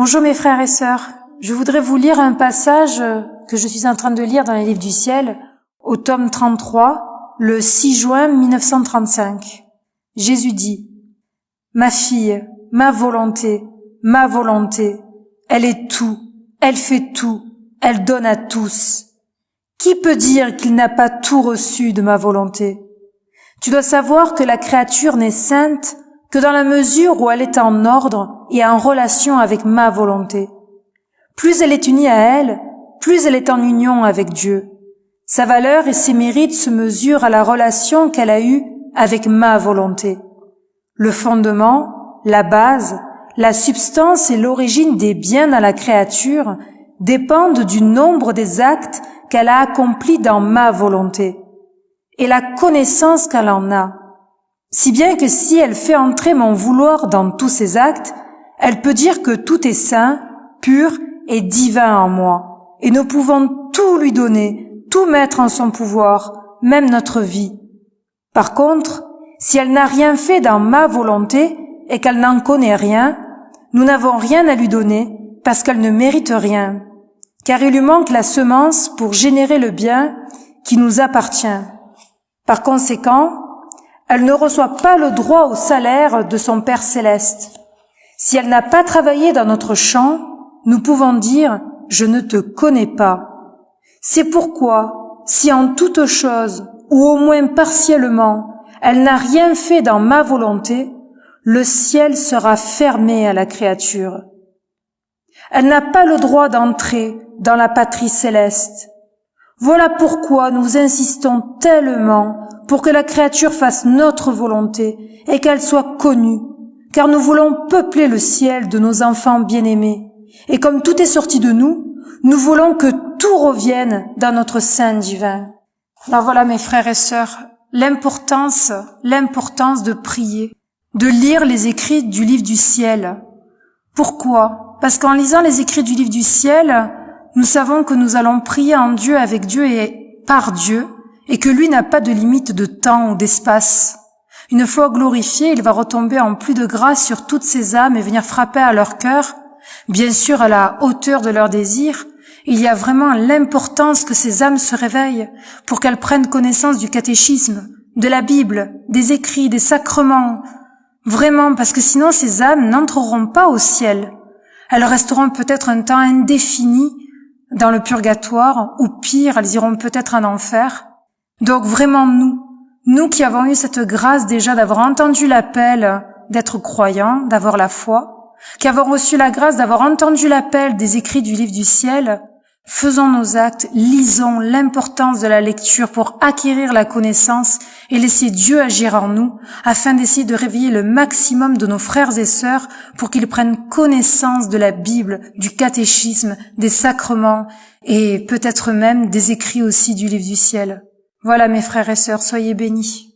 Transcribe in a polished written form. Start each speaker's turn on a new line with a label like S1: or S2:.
S1: Bonjour mes frères et sœurs, je voudrais vous lire un passage que je suis en train de lire dans les livres du ciel, au tome 33, le 6 juin 1935. Jésus dit : « Ma fille, ma volonté, elle est tout, elle fait tout, elle donne à tous. Qui peut dire qu'il n'a pas tout reçu de ma volonté ? Tu dois savoir que la créature n'est sainte que dans la mesure où elle est en ordre et en relation avec ma volonté. Plus elle est unie à elle, plus elle est en union avec Dieu. Sa valeur et ses mérites se mesurent à la relation qu'elle a eue avec ma volonté. Le fondement, la base, la substance et l'origine des biens dans la créature dépendent du nombre des actes qu'elle a accomplis dans ma volonté et la connaissance qu'elle en a. Si bien que si elle fait entrer mon vouloir dans tous ses actes, elle peut dire que tout est saint, pur et divin en moi, et nous pouvons tout lui donner, tout mettre en son pouvoir, même notre vie. Par contre, si elle n'a rien fait dans ma volonté et qu'elle n'en connaît rien, nous n'avons rien à lui donner parce qu'elle ne mérite rien, car il lui manque la semence pour générer le bien qui nous appartient. Par conséquent, elle ne reçoit pas le droit au salaire de son Père céleste. Si elle n'a pas travaillé dans notre champ, nous pouvons dire « je ne te connais pas ». C'est pourquoi, si en toute chose, ou au moins partiellement, elle n'a rien fait dans ma volonté, le ciel sera fermé à la créature. Elle n'a pas le droit d'entrer dans la patrie céleste. Voilà pourquoi nous insistons tellement pour que la créature fasse notre volonté et qu'elle soit connue, car nous voulons peupler le ciel de nos enfants bien-aimés. Et comme tout est sorti de nous, nous voulons que tout revienne dans notre sein divin. Alors voilà mes frères et sœurs, l'importance de prier, de lire les écrits du livre du ciel. Pourquoi ? Parce qu'en lisant les écrits du livre du ciel, nous savons que nous allons prier en Dieu, avec Dieu et par Dieu, et que lui n'a pas de limite de temps ou d'espace. Une fois glorifié, il va retomber en pluie de grâce sur toutes ces âmes et venir frapper à leur cœur, bien sûr à la hauteur de leurs désirs. Il y a vraiment l'importance que ces âmes se réveillent pour qu'elles prennent connaissance du catéchisme, de la Bible, des écrits, des sacrements. Vraiment, parce que sinon ces âmes n'entreront pas au ciel. Elles resteront peut-être un temps indéfini dans le purgatoire, ou pire, elles iront peut-être en enfer. Donc vraiment nous qui avons eu cette grâce déjà d'avoir entendu l'appel d'être croyants, d'avoir la foi, qui avons reçu la grâce d'avoir entendu l'appel des écrits du livre du ciel, faisons nos actes, lisons l'importance de la lecture pour acquérir la connaissance et laisser Dieu agir en nous, afin d'essayer de réveiller le maximum de nos frères et sœurs pour qu'ils prennent connaissance de la Bible, du catéchisme, des sacrements et peut-être même des écrits aussi du livre du ciel. Voilà mes frères et sœurs, soyez bénis.